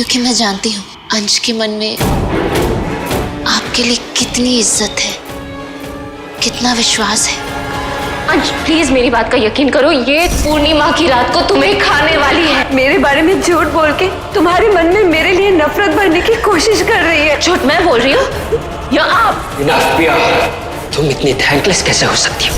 क्योंकि मैं जानती हूँ अंश के मन में आपके लिए कितनी इज्जत है, कितना विश्वास है। अंश प्लीज मेरी बात का यकीन करो, ये पूर्णिमा की रात को तुम्हें खाने वाली है। मेरे बारे में झूठ बोल के तुम्हारे मन में मेरे लिए नफरत भरने की कोशिश कर रही है। झूठ मैं बोल रही हूँ या आप? इनफ प्रिया, तुम इतनी थैंकलेस कैसे हो सकती हो?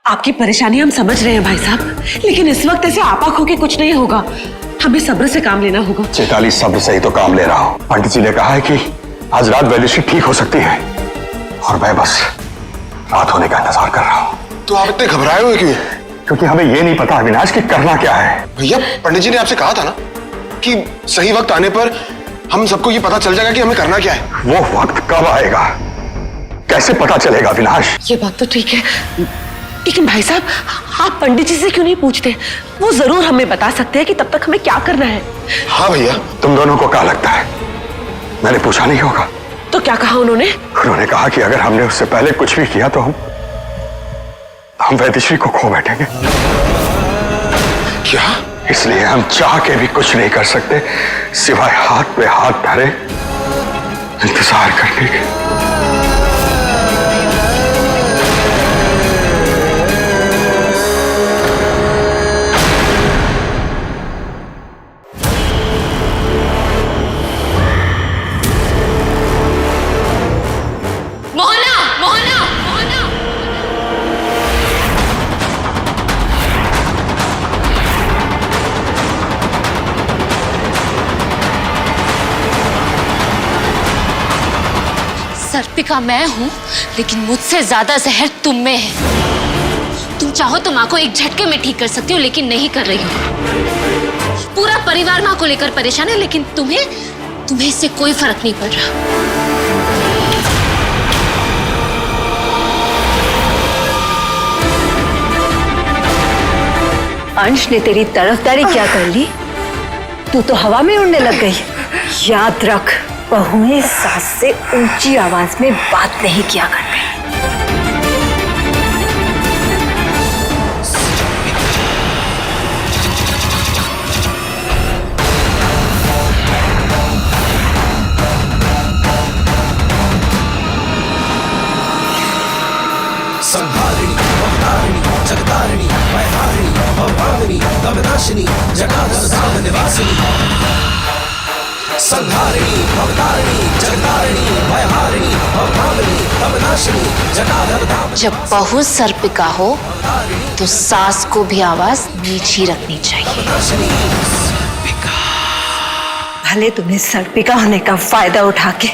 आपकी परेशानी हम समझ रहे हैं भाई साहब, लेकिन इस वक्त ऐसे आपा खो के कुछ नहीं होगा। हमें सब्र से काम लेना होगा। चैताली, सब्र से ही तो काम ले रहा हूँ। पंडित जी ने कहा है कि आज रात वैदेशी ठीक हो सकती है और मैं बस रात होने का इंतजार कर रहा हूँ। तो आप इतने घबराए हुए क्यों? क्योंकि हमें ये नहीं पता अविनाश कि करना क्या है। भैया, पंडित जी ने आपसे कहा था ना कि सही वक्त आने पर हम सबको ये पता चल जाएगा कि हमें करना क्या है। वो वक्त कब आएगा, कैसे पता चलेगा अविनाश? ये बात तो ठीक है, लेकिन भाई साहब आप पंडित जी से क्यों नहीं पूछते? वो जरूर हमें बता सकते हैं कि तब तक हमें क्या करना है। हाँ भैया। तुम दोनों को क्या लगता है मैंने पूछा नहीं होगा? तो क्या कहा उन्होंने? उन्होंने कहा कि अगर हमने उससे पहले कुछ भी किया तो हम वैदेशी को खो बैठेंगे। क्या? इसलिए हम चाह के भी कुछ नहीं कर सकते सिवाय हाथ पे हाथ धरे इंतजार करने के। सर्पिका मैं हूं, लेकिन मुझसे ज्यादा जहर तुम में है। तुम चाहो तो माँ को एक झटके में ठीक कर सकती हो, लेकिन नहीं कर रही हो। पूरा परिवार माँ को लेकर परेशान है, लेकिन तुम्हें इससे कोई फर्क नहीं पड़ रहा। अंश ने तेरी तरफदारी क्या कर ली? तू तो हवा में उड़ने लग गई। याद रख, बहुएं सास से ऊंची आवाज में बात नहीं किया करते। संहारिणी भवतारिणी जगतारिणी भयहारिणी भवभागिनी भवनाशिनी जटाधर निवासिनी। संहारिणी भवतारिणी जगतारिणी भयहारिणी भवभागिनी भवनाशिनी जटाधर। जब बहू सर्पिका हो तो सास को भी आवाज नीची रखनी चाहिए। भले तुमने सर्पिका होने का फायदा उठा के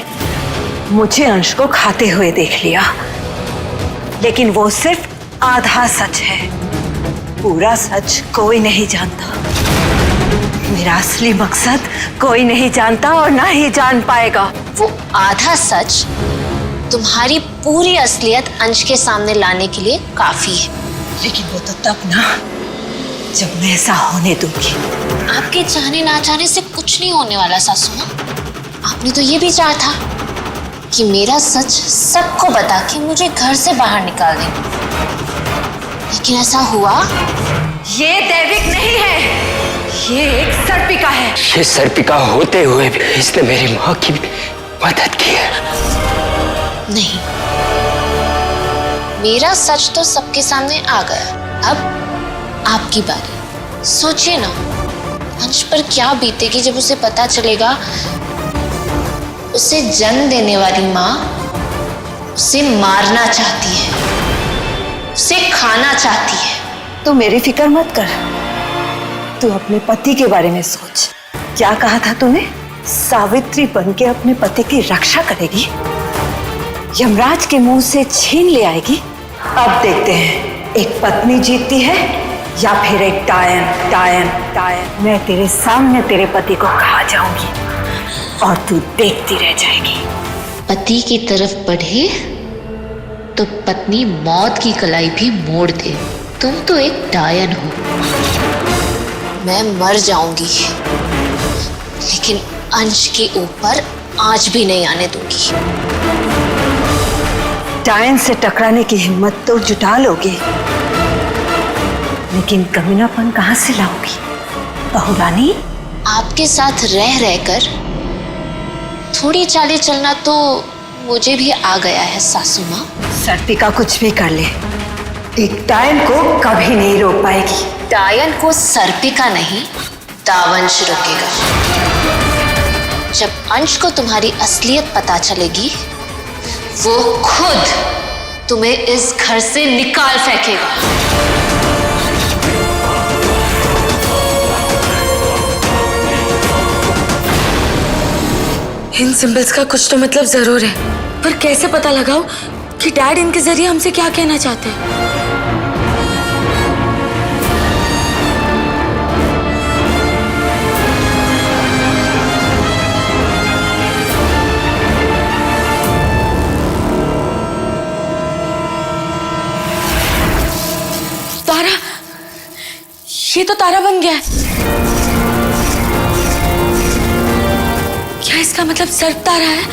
मुझे अंश को खाते हुए देख लिया, लेकिन वो सिर्फ आधा सच है। पूरा सच कोई नहीं जानता। मेरा असली मकसद कोई नहीं जानता और ना ही जान पाएगा। वो आधा सच तुम्हारी पूरी असलियत अंश के सामने लाने के लिए काफी है। लेकिन वो तो तब ना जब मैं ऐसा होने दूंगी। आपके चाहने ना चाहने से कुछ नहीं होने वाला सासू माँ। आपने तो ये भी चाहा था कि मेरा सच सबको बता के मुझे घर से बाहर निकाल दें, लेकिन ऐसा हुआ? ये दैविक नहीं है, ये एक सर्पिका है। ये सर्पिका होते हुए भी इसने मेरी माँ की मदद की है। नहीं, मेरा सच तो सबके सामने आ गया। अब आपकी बारी। सोचिए ना, अंश पर क्या बीतेगी जब उसे पता चलेगा उसे जन्म देने वाली माँ उसे मारना चाहती है, उसे खाना चाहती है। तू मेरी फिक्र मत कर, तू अपने पति के बारे में सोच। क्या कहा था तूने? सावित्री बनके अपने पति की रक्षा करेगी, यमराज के मुंह से छीन ले आएगी। अब देखते हैं एक पत्नी जीतती है या फिर एक डायन। डायन डायन मैं तेरे सामने तेरे पति को खा जाऊंगी और तू देखती रह जाएगी। पति की तरफ बढ़े तो पत्नी मौत की कलाई भी मोड़ दे। तुम तो एक डायन हो। मैं मर जाऊंगी, लेकिन अंश के ऊपर आंच भी नहीं आने दूंगी। डायन से टकराने की हिम्मत तो जुटा लोगे, लेकिन कमीनापन कहां से लाओगी बहू रानी? आपके साथ रह रहकर थोड़ी चालें चलना तो मुझे भी आ गया है सासू माँ। सर्पिका कुछ भी कर ले, एक डायन को कभी नहीं रोक पाएगी। डायन को सर्पिका नहीं, दावंश रोकेगा। जब अंश को तुम्हारी असलियत पता चलेगी, वो खुद तुम्हें इस घर से निकाल फेंकेगा। इन सिंबल्स का कुछ तो मतलब जरूर है, पर कैसे पता लगाओ कि डैड इनके जरिए हमसे क्या कहना चाहते हैं? तारा, ये तो तारा बन गया है। क्या इसका मतलब सर्प तारा है?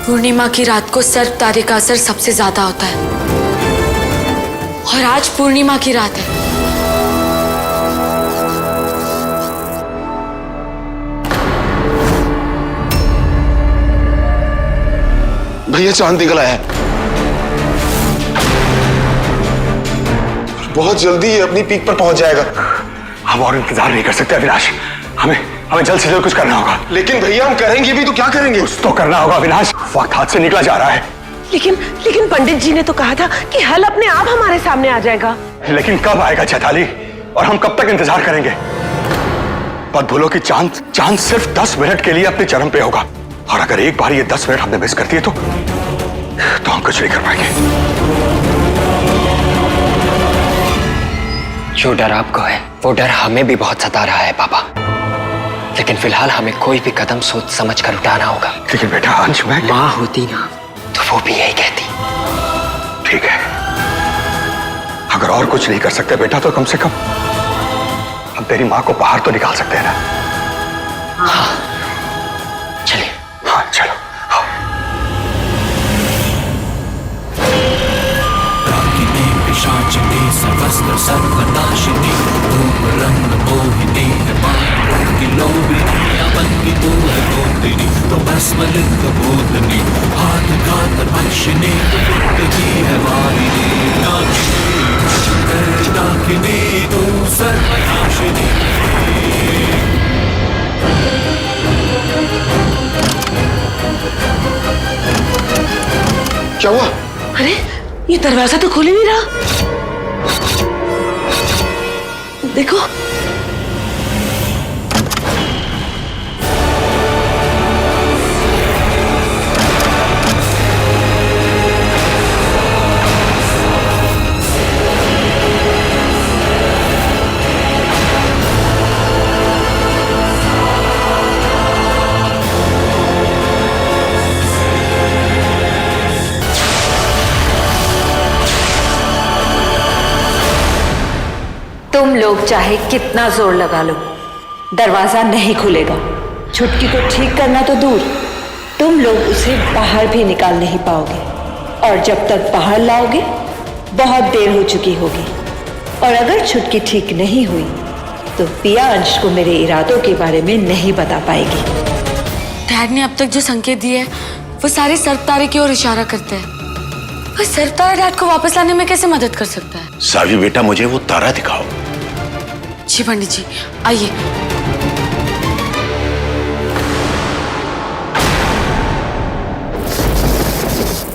पूर्णिमा की रात को सर्प तारे का असर सबसे ज्यादा होता है, और आज पूर्णिमा की रात है। भैया चांद निकल आया है। बहुत जल्दी ये अपनी पीक पर पहुंच जाएगा। हम और इंतजार नहीं कर सकते अविनाश। हमें हमें जल्द से जल्द कुछ करना होगा। लेकिन भैया हम करेंगे भी तो क्या करेंगे? कुछ तो करना होगा अविनाश, वक्त हाथ से निकला जा रहा है। लेकिन पंडित जी ने तो कहा था कि हल अपने आप हमारे सामने आ जाएगा। लेकिन कब आएगा चैताली, और हम कब तक इंतजार करेंगे? मत भूलो कि चांद सिर्फ 10 मिनट के लिए अपने चरम पे होगा, और अगर एक बार ये 10 मिनट हमने मिस कर दिए तो हम कुछ नहीं कर पाएंगे। जो डर आपको है वो डर हमें भी बहुत सता रहा है पापा, लेकिन फिलहाल हमें कोई भी कदम सोच समझ कर उठाना होगा। लेकिन बेटा अंश, मैं माँ होती ना तो वो भी यही कहती। ठीक है, अगर और कुछ नहीं कर सकते बेटा तो कम से कम हम तेरी माँ को बाहर तो निकाल सकते हैं ना। हाँ चलिए। हाँ चलो। पिशाचिनी सर्वस्त्र सर्वनाशिनी रूप रंग मोहिनी की लोभिनी अमन की तू है गोदिनी तो भस्म लिंग बोधनी हाथ घात भक्षिनी तो की है वारिनी नाकिनी तू सर्वनाशिनी। क्या हुआ? अरे ये दरवाजा तो खुल ही नहीं रहा। देखो, तुम लोग चाहे कितना जोर लगा लो, दरवाजा नहीं खुलेगा। छुटकी को ठीक करना तो दूर, तुम लोग उसे बाहर भी निकाल नहीं पाओगे, और जब तक बाहर लाओगे बहुत देर हो चुकी होगी। और अगर छुटकी ठीक नहीं हुई तो पिया अंश को मेरे इरादों के बारे में नहीं बता पाएगी। डैड ने अब तक जो संकेत दिए हैं वो सारे सर्प तारे की ओर इशारा करते हैं, पर सर्प तारा डैड को वापस लाने में कैसे मदद कर सकता है? सावी बेटा, मुझे वो तारा दिखाओ। जी पंडित जी, आइए।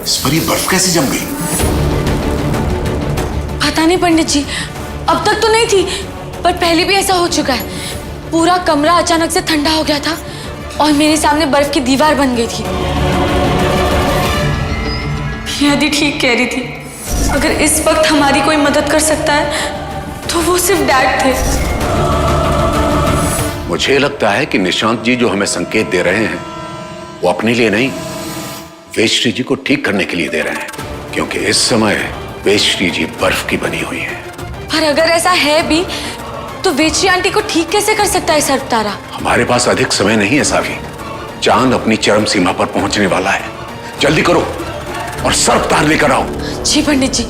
इस पर ये बर्फ कैसे जम गई? पता नहीं पंडित जी, अब तक तो नहीं थी, पर पहले भी ऐसा हो चुका है। पूरा कमरा अचानक से ठंडा हो गया था और मेरे सामने बर्फ की दीवार बन गई थी। यदि ठीक कह रही थी, अगर इस वक्त हमारी कोई मदद कर सकता है तो वो सिर्फ डैड थे। मुझे लगता है कि निशांत जी जो हमें संकेत दे रहे हैं वो अपने लिए नहीं, वेश्री जी को ठीक करने के लिए दे रहे हैं, क्योंकि इस समय वेश्री जी बर्फ की बनी हुई है। पर अगर ऐसा है भी तो वेश्री आंटी को ठीक कैसे कर सकता है सर्प तारा? हमारे पास अधिक समय नहीं है सावी। चांद अपनी चरम सीमा पर पहुंचने वाला है। जल्दी करो और सर्प तार लेकर आओ। जी पंडित जी।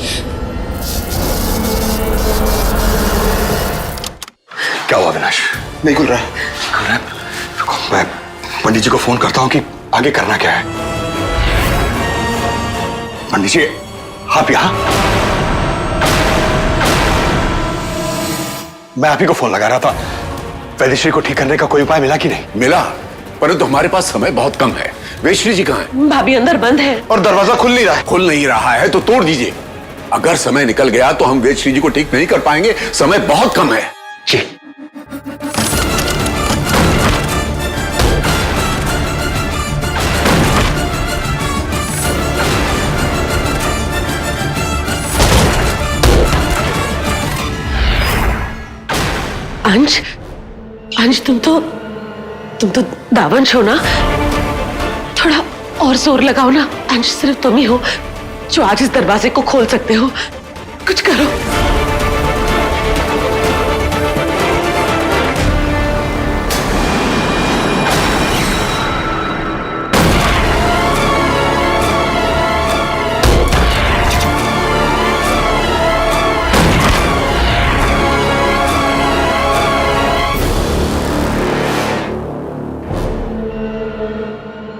क्या हुआ अविनाश? नहीं खुल रहा है। खुल रहा है? रुको, मैं पंडित जी को फोन करता हूँ कि आगे करना क्या है। पंडित जी, आप यहाँ? मैं आप ही को फोन लगा रहा था। वैदेश्वरी को ठीक करने का कोई उपाय मिला कि नहीं? मिला, परंतु हमारे पास समय बहुत कम है। वेश्री जी कहाँ है? भाभी अंदर बंद है और दरवाजा खुल नहीं रहा है। खुल नहीं रहा है तो तोड़ दीजिए। अगर समय निकल गया तो हम वेश्री जी को ठीक नहीं कर पाएंगे। समय बहुत कम है। जी। अंश, अंश तुम तो दावंश हो ना? थोड़ा और जोर लगाओ ना। अंश, सिर्फ तुम ही हो जो आज इस दरवाजे को खोल सकते हो। कुछ करो।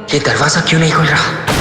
ये दरवाजा क्यों नहीं खुल रहा?